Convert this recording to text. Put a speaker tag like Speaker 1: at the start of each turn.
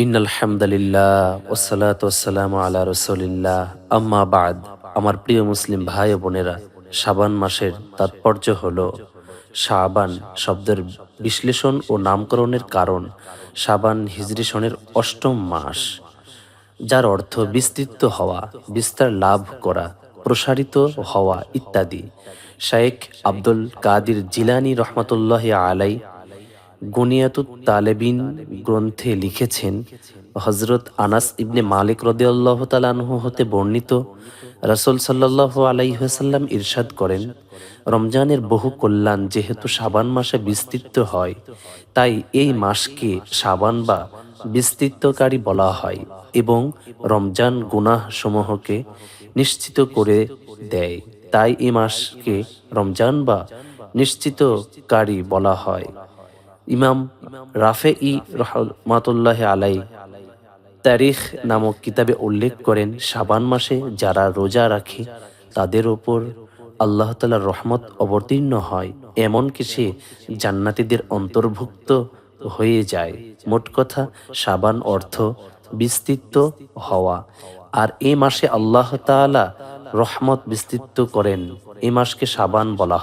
Speaker 1: ইন্নাল হামদালিল্লাহ ওয়াসসালাতু ওয়াসসালামু আলা রাসূলিল্লাহ আম্মা বাদ। আমার প্রিয় মুসলিম ভাই ও বোনেরা, শাবান মাসের তাৎপর্য হলো শাবান শব্দের বিশ্লেষণ ও নামকরণের কারণ। শাবান হিজরি সনের অষ্টম মাস, যার অর্থ বিস্তৃত হওয়া, বিস্তার লাভ করা, প্রসারিত হওয়া ইত্যাদি। শায়েখ আব্দুল কাদির জিলানী রহমাতুল্লাহ আলাই গুনিয়াতুত তালেবিন গ্রন্থে লিখেছেন, হজরত আনাস ইবনে মালিক রাদিয়াল্লাহু তাআলা আনহু হতে বর্ণিত, রাসূল সাল্লাল্লাহু আলাইহি ওয়াসাল্লাম ইরশাদ করেন, রমজানের বহু কল্যাণ যেহেতু শাবান মাসে বিস্তৃত হয়, তাই এই মাসকে শাবান বা বিস্তৃতকারী বলা হয় এবং রমজান গুনাহ সমূহকে নিশ্চিত করে দেয়। তাই এই মাসকে রমজান বা নিশ্চিতকারী বলা হয়। ইমাম রাফেঈ রহমাতুল্লাহ আলাই তারিখ নামক কিতাবে উল্লেখ করেন, শাবান মাসে যারা রোজা রাখে তাদের ওপর আল্লাহ তাআলার রহমত অবতীর্ণ হয়, এমনকি সে জান্নাতীদের অন্তর্ভুক্ত হয়ে যায়। মোট কথা, শাবান অর্থ বিস্তৃত হওয়া, আর এই মাসে আল্লাহ তাআলা রহমত বিস্তৃত করেন। এই মাসকে শাবান বলা